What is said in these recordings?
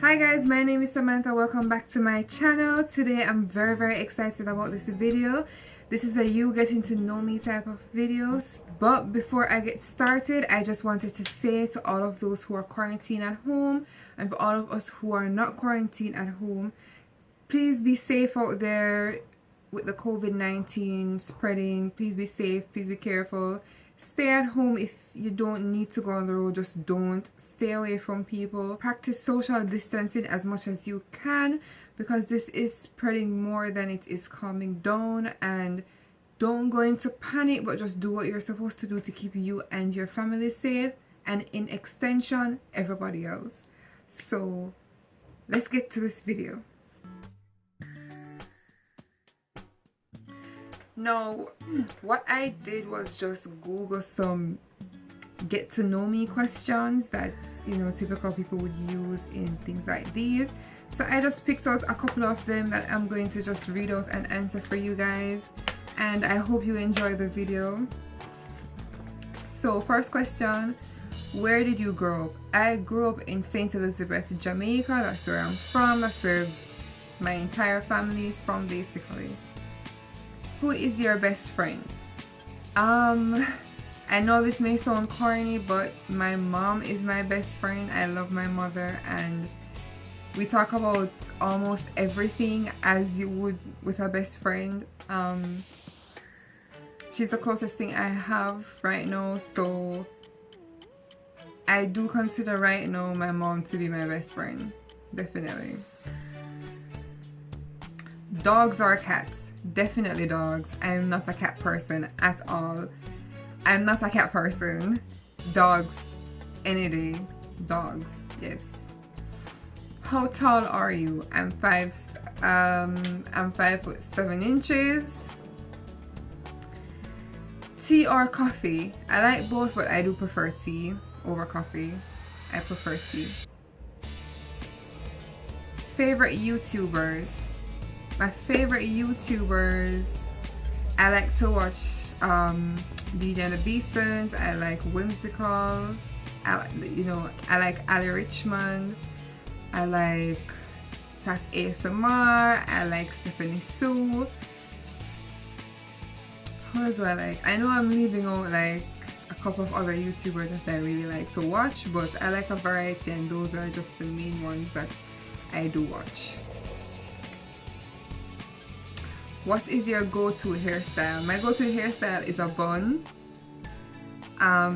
Hi guys, my name is Samantha. Welcome back to my channel. Today I'm very excited about this video. This is a you getting to know me type of videos. But before I get started, I just wanted to say to all of those who are quarantined at home and for all of us who are not quarantined at home, please be safe out there with the COVID-19 spreading. Please be safe, please be careful. Stay at home if you don't need to go on the road, just don't. Stay away from people. Practice social distancing as much as you can because this is spreading more than it is calming down. And don't go into panic, but just do what you're supposed to do to keep you and your family safe, and in extension, everybody else. So let's get to this video. Now, what I did was just Google some get to know me questions that, typical people would use in things like these. So I just picked out a couple of them that I'm going to just read out and answer for you guys. And I hope you enjoy the video. So first question, where did you grow up? I grew up in St. Elizabeth, Jamaica. That's where I'm from. That's where my entire family is from, basically. Who is your best friend? I know this may sound corny, but my mom is my best friend. I love my mother and we talk about almost everything as you would with a best friend. She's the closest thing I have right now, so I do consider right now my mom to be my best friend, definitely. Dogs or cats? Definitely dogs. I'm not a cat person at all. I'm not a cat person. Dogs any day. Dogs, yes. How tall are you? I'm 5'7". Tea or coffee? I like both, but I do prefer tea over coffee. I prefer tea. Favorite YouTubers? My favorite YouTubers, I like to watch Beauty and the Beastons. I like Whimsical. I like Ali Richmond. I like Sass ASMR. I like Stephanie Sue. Who else do I like? I know I'm leaving out like a couple of other YouTubers that I really like to watch, but I like a variety and those are just the main ones that I do watch. What is your go-to hairstyle? My go-to hairstyle is a bun. I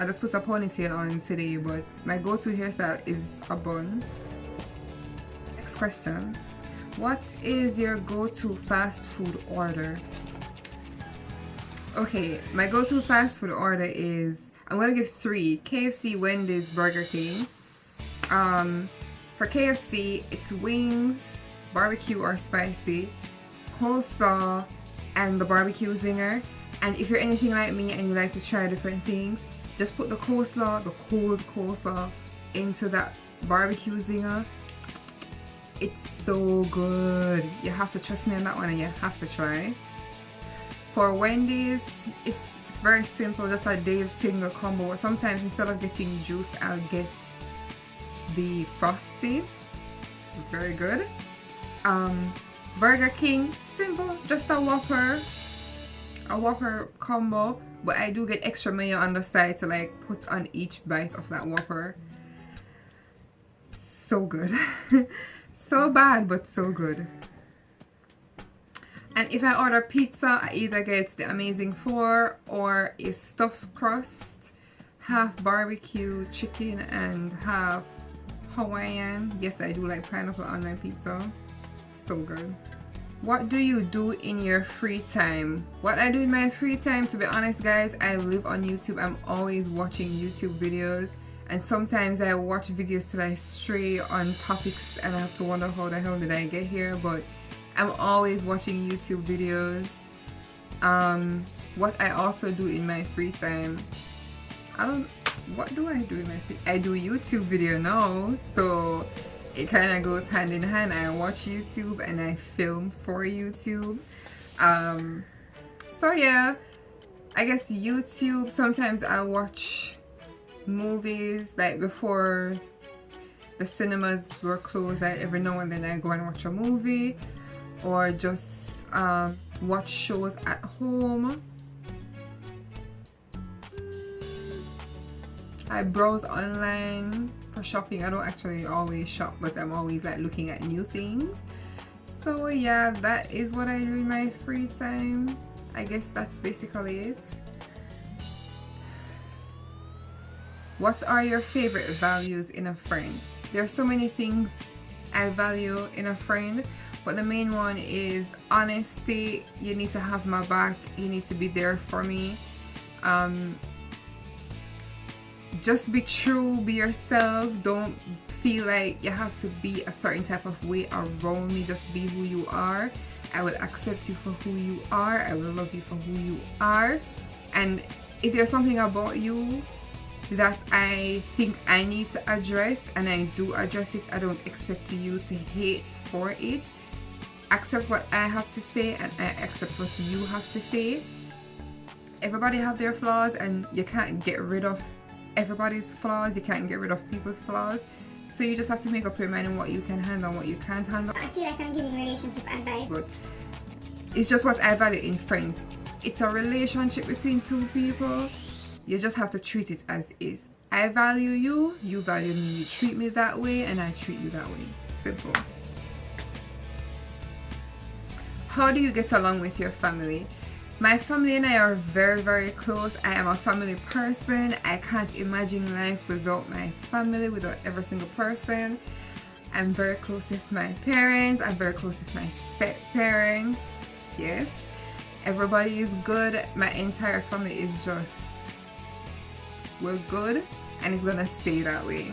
just put a ponytail on today, but my go-to hairstyle is a bun. Next question. What is your go-to fast food order? Okay, my go-to fast food order is, I'm gonna give 3: KFC, Wendy's, Burger King. For KFC, it's wings, barbecue or spicy, coleslaw, and the barbecue zinger. And if you're anything like me and you like to try different things, just put the coleslaw, the cold coleslaw, into that barbecue zinger. It's so good. You have to trust me on that one and you have to try. For Wendy's, it's very simple, just a Dave's single combo. Sometimes instead of getting juice, I'll get the Frosty. Very good. Burger King, simple, just a Whopper combo, but I do get extra mayo on the side to like put on each bite of that Whopper. So good. So bad, but so good. And if I order pizza, I either get the Amazing 4 or a stuffed crust, half barbecue chicken and half Hawaiian. Yes, I do like pineapple on my pizza. So good. What do you do in your free time? What I do in my free time, to be honest guys, I live on YouTube. I'm always watching YouTube videos, and sometimes I watch videos till I stray on topics and I have to wonder how the hell did I get here, but I'm always watching YouTube videos. What I also do in my free time, what do I do in my free time? I do YouTube video now, so it kind of goes hand in hand. I watch YouTube and I film for YouTube. So yeah, I guess YouTube. Sometimes I watch movies like before the cinemas were closed. Every now and then I go and watch a movie or just watch shows at home. I browse online for shopping. I don't actually always shop, but I'm always like looking at new things. So yeah, that is what I do in my free time. I guess that's basically it. What are your favorite values in a friend? There are so many things I value in a friend, but the main one is honesty. You need to have my back. You need to be there for me. Just be true, be yourself. Don't feel like you have to be a certain type of way around me. Just be who you are. I will accept you for who you are. I will love you for who you are. And if there's something about you that I think I need to address and I do address it, I don't expect you to hate for it. Accept what I have to say and I accept what you have to say. Everybody have their flaws and you can't get rid of everybody's flaws. You can't get rid of people's flaws. So you just have to make up your mind on what you can handle and what you can't handle. I feel like I'm giving relationship advice. But it's just what I value in friends. It's a relationship between two people. You just have to treat it as is. I value you, you value me. You treat me that way and I treat you that way. Simple. How do you get along with your family? My family and I are very, very close. I am a family person. I can't imagine life without my family, without every single person. I'm very close with my parents. I'm very close with my step parents. Yes. Everybody is good. My entire family is just, we're good and it's gonna stay that way.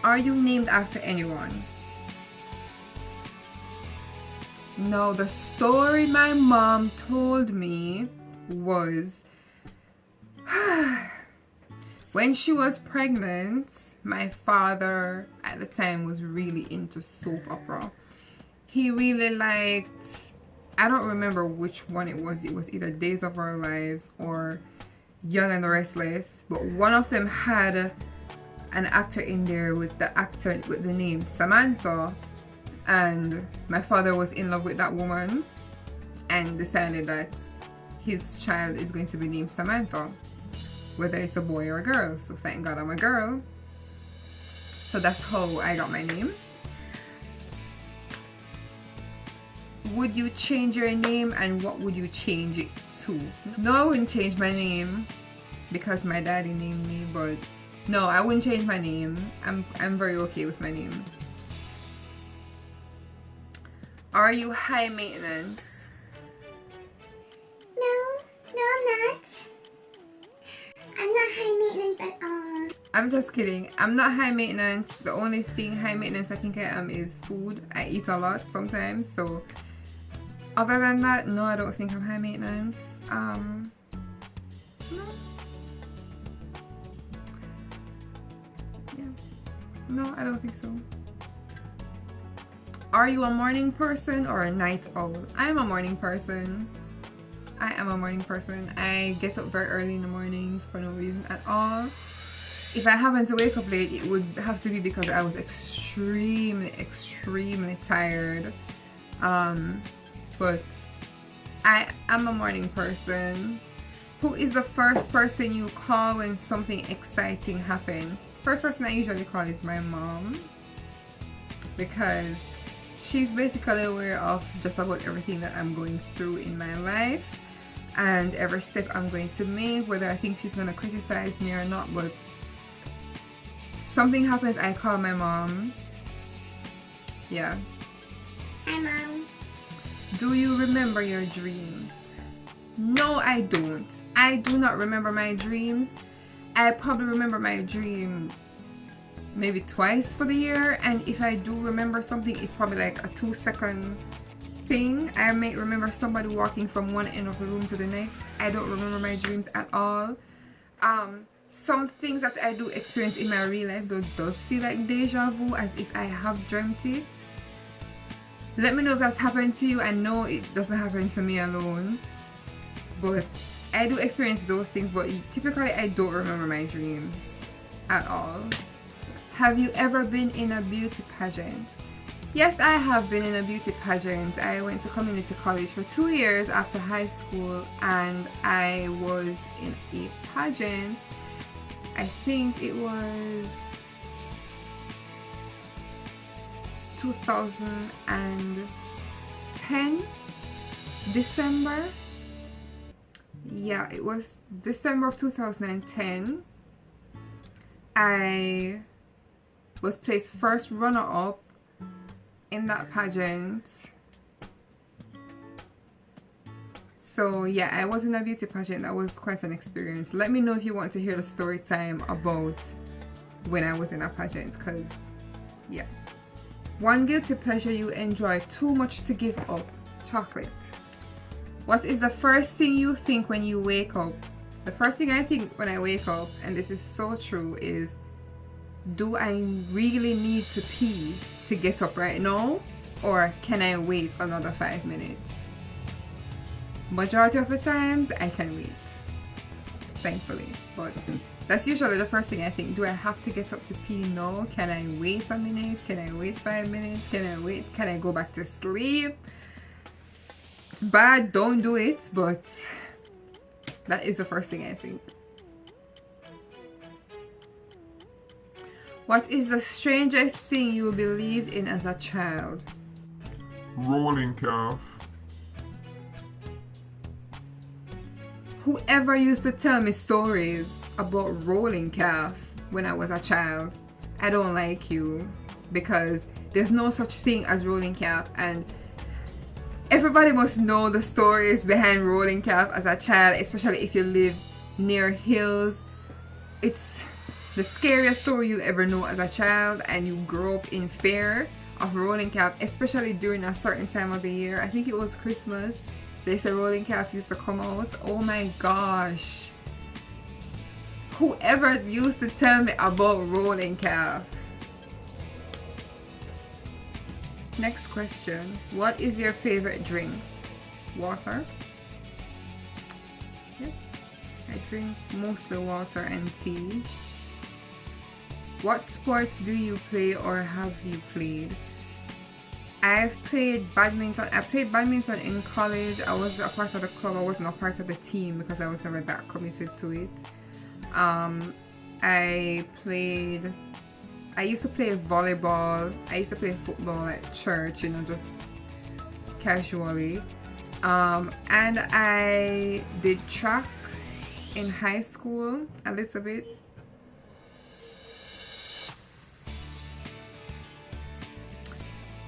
Are you named after anyone? No, the story my mom told me was when she was pregnant, my father at the time was really into soap opera. He really liked, I don't remember which one it was. It was either Days of Our Lives or Young and the Restless, but one of them had an actor in there with the name Samantha. And my father was in love with that woman and decided that his child is going to be named Samantha, whether it's a boy or a girl. So thank God I'm a girl. So that's how I got my name. Would you change your name and what would you change it to? No, I wouldn't change my name because my daddy named me, but no, I wouldn't change my name. I'm very okay with my name. Are you high maintenance? No, I'm not. I'm not high maintenance at all. I'm just kidding. I'm not high maintenance. The only thing high maintenance I think I am is food. I eat a lot sometimes. So other than that, no, I don't think I'm high maintenance. No. Yeah. No, I don't think so. Are you a morning person or a night owl? I am a morning person. I am a morning person. I get up very early in the mornings for no reason at all. If I happen to wake up late, it would have to be because I was extremely tired. But I am a morning person. Who is the first person you call when something exciting happens? First person I usually call is my mom, because she's basically aware of just about everything that I'm going through in my life and every step I'm going to make, whether I think she's going to criticize me or not. But something happens, I call my mom. Yeah. Hi, Mom. Do you remember your dreams? No, I don't. I do not remember my dreams. I probably remember my dream maybe twice for the year, and if I do remember something, it's probably like a 2-second thing. I may remember somebody walking from one end of the room to the next. I don't remember my dreams at all. Some things that I do experience in my real life though does feel like deja vu, as if I have dreamt it. Let me know if that's happened to you. I know it doesn't happen to me alone, but I do experience those things, but typically I don't remember my dreams at all. Have you ever been in a beauty pageant? Yes, I have been in a beauty pageant. I went to community college for 2 years after high school, and I was in a pageant. I think it was 2010 December. Yeah, it was December of 2010. I was placed first runner-up in that pageant. So yeah, I was in a beauty pageant. That was quite an experience. Let me know if you want to hear the story time about when I was in a pageant, because yeah. One guilty pleasure you enjoy too much to give up. Chocolate. What is the first thing you think when you wake up? The first thing I think when I wake up, and this is so true, is, do I really need to pee to get up right now, or can I wait another 5 minutes? Majority of the times I can wait, thankfully, but that's usually the first thing I think. Do I have to get up to pee now? Can I wait a minute? Can I wait 5 minutes? Can I go back to sleep? It's bad, don't do it, but that is the first thing I think. What is the strangest thing you believed in as a child? Rolling calf. Whoever used to tell me stories about rolling calf when I was a child, I don't like you, because there's no such thing as rolling calf, and everybody must know the stories behind rolling calf as a child, especially if you live near hills. It's the scariest story you'll ever know as a child, and you grow up in fear of rolling calf, especially during a certain time of the year. I think it was Christmas. They said rolling calf used to come out. Oh my gosh. Whoever used to tell me about rolling calf. Next question. What is your favorite drink? Water. Yep. I drink mostly water and tea. What sports do you play or have you played? I've played badminton. I played badminton in college. I was a part of the club. I wasn't a part of the team because I was never that committed to it. I used to play volleyball. I used to play football at church, you know, just casually. And I did track in high school a little bit.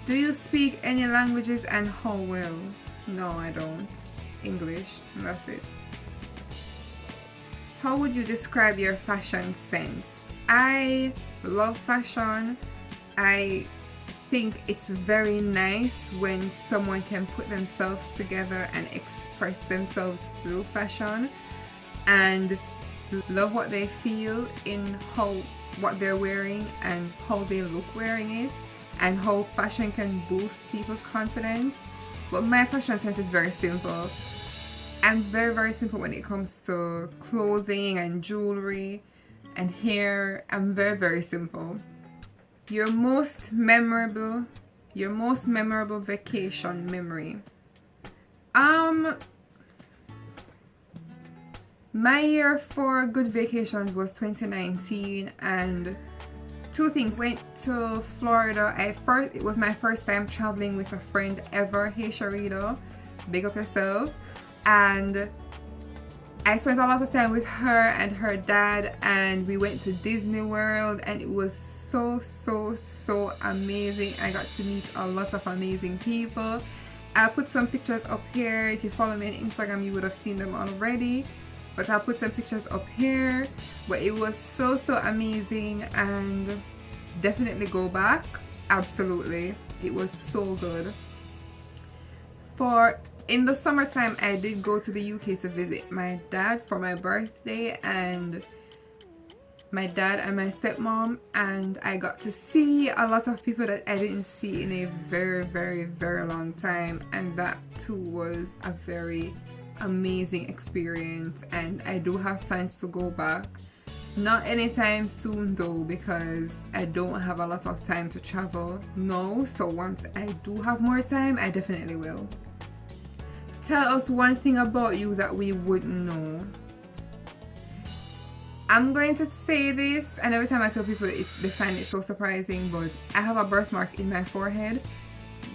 Do you speak any languages, and how well? No, I don't. English, that's it. How would you describe your fashion sense? I love fashion. I think it's very nice when someone can put themselves together and express themselves through fashion, and love what they feel in what they're wearing and how they look wearing it, and how fashion can boost people's confidence. But my fashion sense is very simple. I'm very, very simple when it comes to clothing and jewelry and hair. I'm very, very simple. Your most memorable vacation memory. My year for good vacations was 2019, and two things. Went to Florida. It was my first time traveling with a friend ever. Hey Sharita, big up yourself. And I spent a lot of time with her and her dad, and we went to Disney World, and it was so amazing. I got to meet a lot of amazing people. I'll put some pictures up here. If you follow me on Instagram, you would have seen them already, but I'll put some pictures up here. But it was so amazing, and definitely go back. Absolutely, it was so good. In the summertime, I did go to the UK to visit my dad for my birthday, and my dad and my stepmom, and I got to see a lot of people that I didn't see in a very long time, and that too was a very amazing experience, and I do have plans to go back. Not anytime soon though, because I don't have a lot of time to travel no. So once I do have more time, I definitely will. Tell us one thing about you that we wouldn't know. I'm going to say this, and every time I tell people they find it so surprising, but I have a birthmark in my forehead.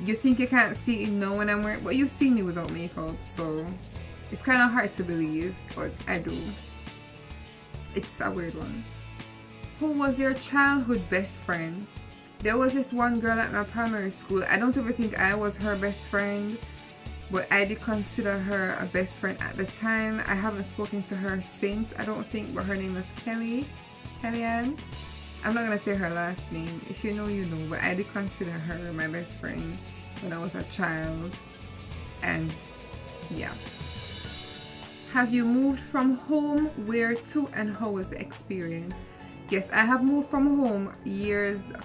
You think you can't see it now when I'm wearing, but you see me without makeup, so it's kind of hard to believe, but I do. It's a weird one. Who was your childhood best friend? There was this one girl at my primary school. I don't ever think I was her best friend, but I did consider her a best friend at the time. I haven't spoken to her since, I don't think, but her name was Kellyanne. I'm not gonna say her last name. If you know, you know, but I did consider her my best friend when I was a child. And yeah. Have you moved from home? Where to, and how was the experience? Yes, I have moved from home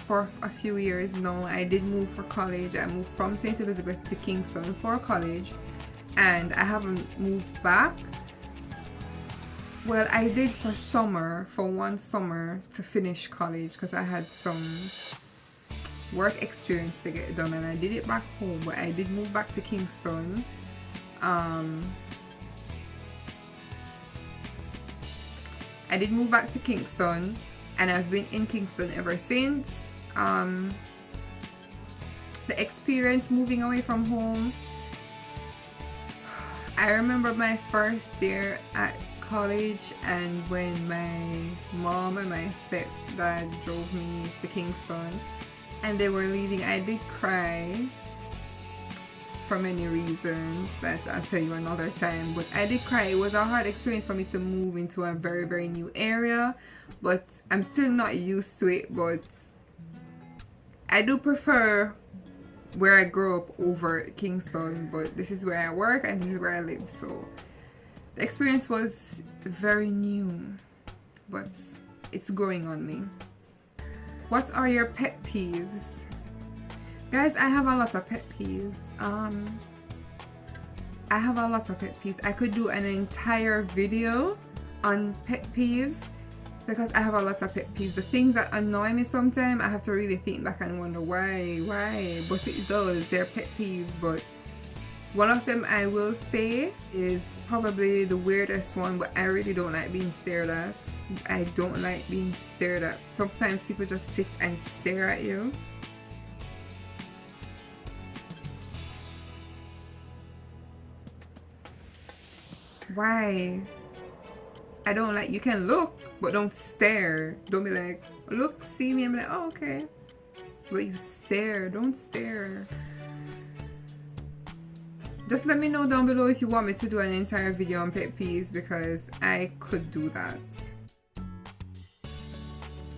for a few years now. I did move for college. I moved from St. Elizabeth to Kingston for college, and I haven't moved back. Well, I did for one summer to finish college, because I had some work experience to get done, and I did it back home, but I did move back to Kingston. I did move back to Kingston, and I've been in Kingston ever since. The experience moving away from home, I remember my first year at college, and when my mom and my stepdad drove me to Kingston and they were leaving, I did cry for many reasons that I'll tell you another time, but I did cry. It was a hard experience for me to move into a very, very new area, but I'm still not used to it. But I do prefer where I grew up over Kingston, but this is where I work and this is where I live, so the experience was very new, but it's growing on me. What are your pet peeves? Guys, I have a lot of pet peeves. I have a lot of pet peeves. I could do an entire video on pet peeves, because I have a lot of pet peeves. The things that annoy me sometimes, I have to really think back and wonder why, but it does. They're pet peeves, but one of them I will say is probably the weirdest one, but I really don't like being stared at. I don't like being stared at. Sometimes people just sit and stare at you. Why? I don't like, you can look, but don't stare. Don't be like, look, see me, and be like, oh, okay. But you stare, don't stare. Just let me know down below if you want me to do an entire video on pet peeves, because I could do that.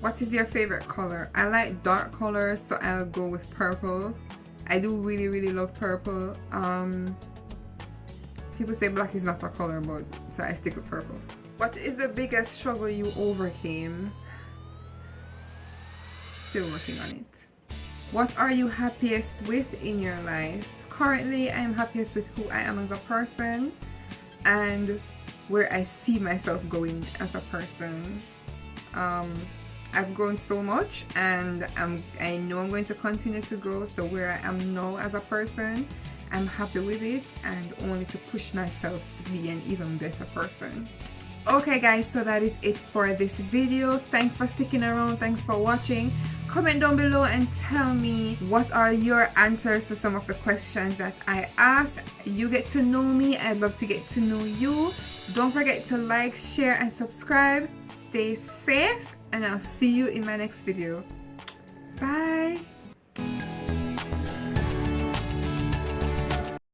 What is your favorite color? I like dark colors, so I'll go with purple. I do really, really love purple. People say black is not a color, but so I stick with purple. What is the biggest struggle you overcame? Still working on it. What are you happiest with in your life? Currently, I am happiest with who I am as a person and where I see myself going as a person. I've grown so much, and I know I'm going to continue to grow. So where I am now as a person, I'm happy with it, and only to push myself to be an even better person. Okay guys, so that is it for this video. Thanks for sticking around. Thanks for watching. Comment down below and tell me what are your answers to some of the questions that I asked. You get to know me, I'd love to get to know you. Don't forget to like, share, and subscribe. Stay safe, and I'll see you in my next video. Bye.